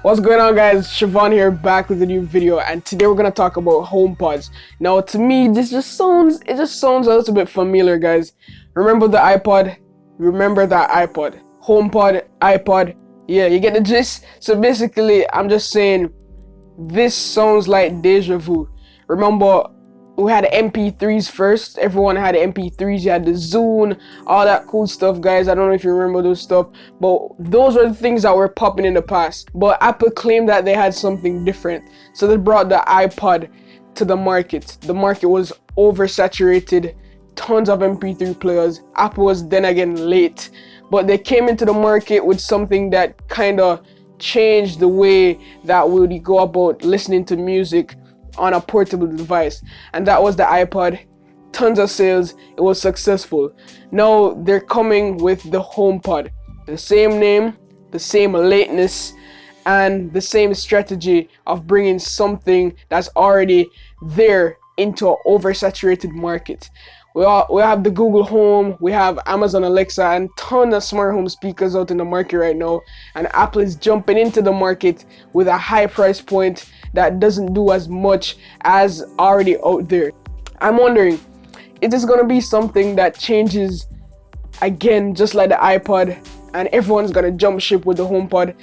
What's going on, guys? Shevon here, back with a new video, and today we're gonna talk about HomePods. Now, to me, this just sounds a little bit familiar, guys. Remember the iPod? Remember that iPod? HomePod, iPod. Yeah, you get the gist. So basically, I'm just saying this sounds like deja vu. Remember, we had MP3s first. Everyone had MP3s. You had the Zune, all that cool stuff, guys. I don't know if you remember those stuff, but those were the things that were popping in the past. But Apple claimed that they had something different, so they brought the iPod to the market. The market was oversaturated, tons of MP3 players. Apple was then again late, but they came into the market with something that kind of changed the way that we go about listening to music on a portable device, and that was the iPod. Tons of sales. It was successful. Now they're coming with the HomePod. The same name, the same lateness, and the same strategy of bringing something that's already there into an oversaturated market. We have the Google Home, we have Amazon Alexa, and tons of smart home speakers out in the market right now. And Apple is jumping into the market with a high price point that doesn't do as much as already out there. I'm wondering, is this gonna be something that changes again, just like the iPod, and everyone's gonna jump ship with the HomePod?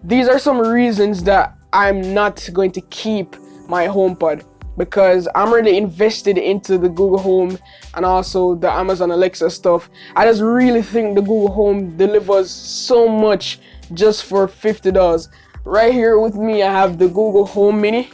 These are some reasons that I'm not going to keep my HomePod, because I'm really invested into the Google Home and also the Amazon Alexa stuff. I just really think the Google Home delivers so much just for $50. Right here with me, I have the Google Home Mini.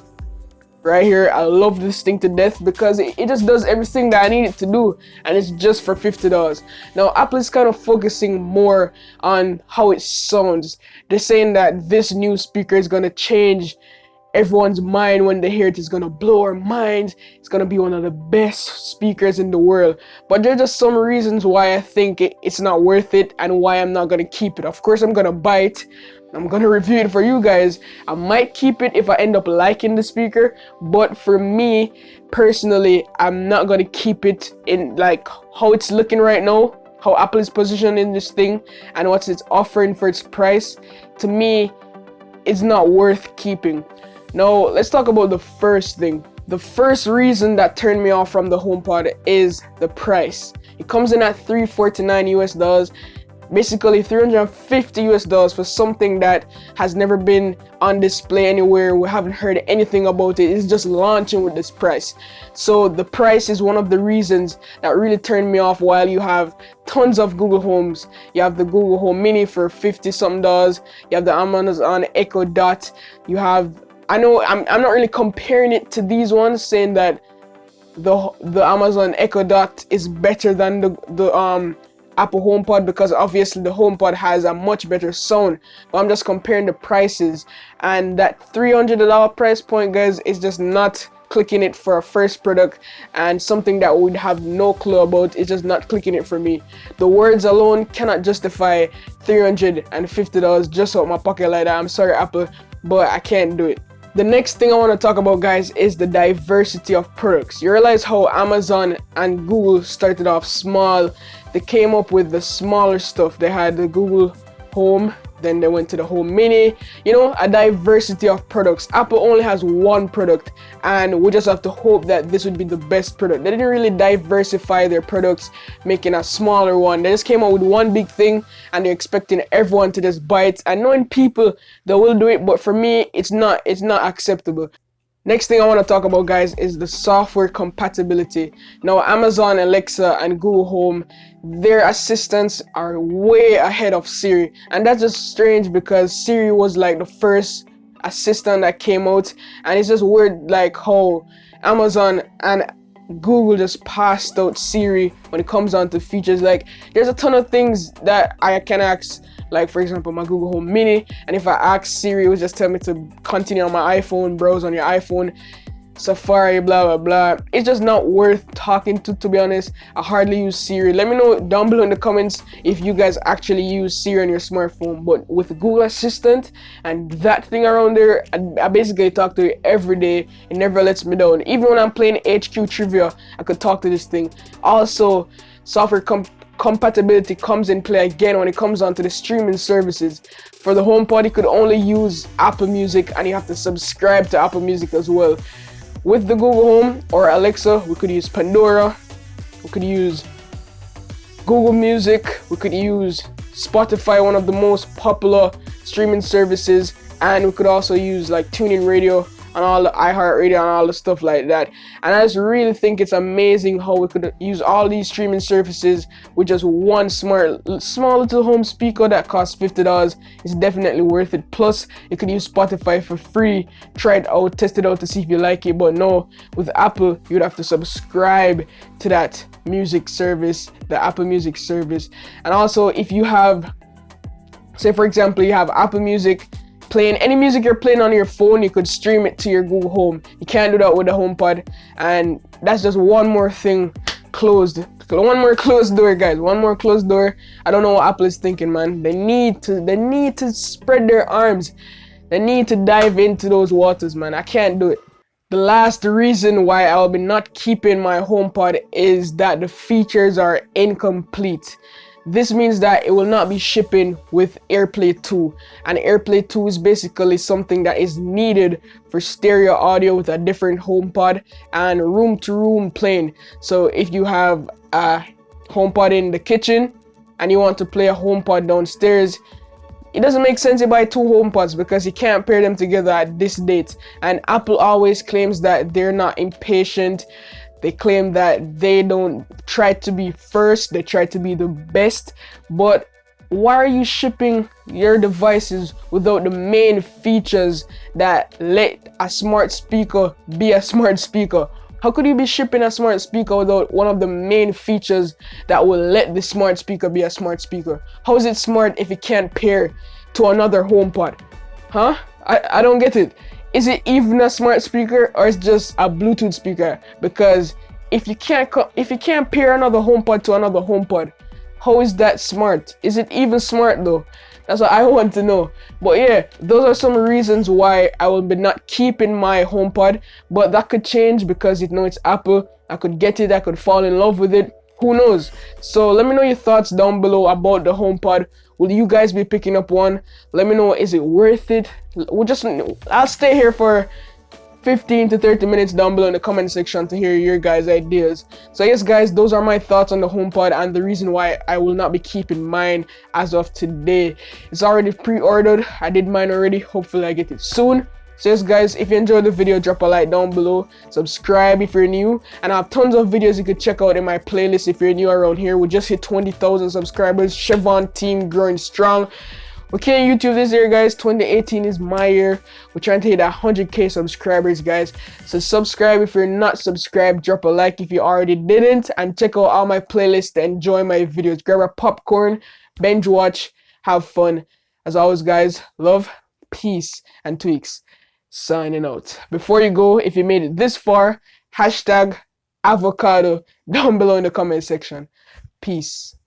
Right here, I love this thing to death because it just does everything that I need it to do, and it's just for $50. Now, Apple is kind of focusing more on how it sounds. They're saying that this new speaker is gonna change everyone's mind when they hear it. Is gonna blow our minds. It's gonna be one of the best speakers in the world. But there's just some reasons why I think it's not worth it and why I'm not gonna keep it. Of course, I'm gonna buy it. I'm gonna review it for you guys. I might keep it if I end up liking the speaker, but for me personally, I'm not gonna keep it in like how it's looking right now, how Apple is positioning this thing and what it's offering for its price. To me, it's not worth keeping. Now, let's talk about the first thing. The first reason that turned me off from the HomePod is the price. It comes in at $349 US, basically $350 US for something that has never been on display anywhere. We haven't heard anything about it. It's just launching with this price. So the price is one of the reasons that really turned me off. While you have tons of Google Homes, you have the Google Home Mini for $50 something. You have the Amazon Echo Dot. You have, I know I'm not really comparing it to these ones, saying that the Amazon Echo Dot is better than the Apple HomePod, because obviously the HomePod has a much better sound, but I'm just comparing the prices, and that $300 price point, guys, is just not clicking it for a first product, and something that we'd have no clue about is just not clicking it for me. The words alone cannot justify $350 just out of my pocket like that. I'm sorry, Apple, but I can't do it. The next thing I want to talk about, guys, is the diversity of products. You realize how Amazon and Google started off small. They came up with the smaller stuff. They had the Google Home, then they went to the Home Mini. You know, a diversity of products. Apple only has one product, and we just have to hope that this would be the best product. They didn't really diversify their products, making a smaller one. They just came out with one big thing, and they're expecting everyone to just buy it. And knowing people, they will do it, but for me, it's not acceptable. Next thing I want to talk about, guys, is the software compatibility. Now, Amazon Alexa and Google Home, their assistants are way ahead of Siri, and that's just strange because Siri was like the first assistant that came out, and it's just weird like how Amazon and Google just passed out Siri when it comes down to features. Like, there's a ton of things that I can ask, like for example my Google Home Mini, and if I ask Siri, it would just tell me to continue on my iPhone, browse on your iPhone, Safari, blah blah blah. It's just not worth talking to be honest. I hardly use Siri. Let me know down below in the comments if you guys actually use Siri on your smartphone. But with Google Assistant and that thing around there, I basically talk to it every day. It never lets me down. Even when I'm playing HQ Trivia, I could talk to this thing. Also, software compatibility comes in play again when it comes onto the streaming services. For the HomePod, you could only use Apple Music, and you have to subscribe to Apple Music as well. With the Google Home or Alexa, we could use Pandora, we could use Google Music, we could use Spotify, one of the most popular streaming services, and we could also use like TuneIn Radio and all the iHeartRadio and all the stuff like that. And I just really think it's amazing how we could use all these streaming services with just one small little home speaker that costs $50. It's definitely worth it. Plus, you could use Spotify for free. Try it out, test it out to see if you like it. But no, with Apple, you'd have to subscribe to that music service, the Apple Music service. And also, if you have, say for example, you have Apple Music, playing any music you're playing on your phone, you could stream it to your Google Home. You can't do that with the HomePod, and that's just one more thing closed. One more closed door, guys. One more closed door. I don't know what Apple is thinking, man. They need to spread their arms. They need to dive into those waters, man. I can't do it. The last reason why I will be not keeping my HomePod is that the features are incomplete. This means that it will not be shipping with AirPlay 2, and AirPlay 2 is basically something that is needed for stereo audio with a different HomePod and room-to-room playing. So if you have a HomePod in the kitchen and you want to play a HomePod downstairs, it doesn't make sense to buy two HomePods because you can't pair them together at this date. And Apple always claims that they're not impatient. They claim that they don't try to be first, they try to be the best. But why are you shipping your devices without the main features that let a smart speaker be a smart speaker? How could you be shipping a smart speaker without one of the main features that will let the smart speaker be a smart speaker? How is it smart if it can't pair to another HomePod? Huh? I don't get it. Is it even a smart speaker, or is it just a Bluetooth speaker? Because if you can't pair another HomePod to another HomePod, how is that smart? Is it even smart though? That's what I want to know. But yeah, those are some reasons why I will be not keeping my HomePod. But that could change because you know it's Apple. I could get it, I could fall in love with it. Who knows? So let me know your thoughts down below about the HomePod. Will you guys be picking up one? Let me know, is it worth it? I'll stay here for 15 to 30 minutes down below in the comment section to hear your guys' ideas. So yes guys, those are my thoughts on the HomePod and the reason why I will not be keeping mine as of today. It's already pre-ordered. I did mine already. Hopefully I get it soon. So yes guys, if you enjoyed the video, drop a like down below, subscribe if you're new, and I have tons of videos you could check out in my playlist if you're new around here. We just hit 20,000 subscribers. Shevon team growing strong. Okay, YouTube this year guys, 2018 is my year. We're trying to hit 100k subscribers guys. So subscribe if you're not subscribed, drop a like if you already didn't, and check out all my playlists to enjoy my videos. Grab a popcorn, binge watch, have fun. As always guys, love, peace, and tweaks. Signing out. Before you go, if you made it this far, hashtag avocado down below in the comment section. Peace.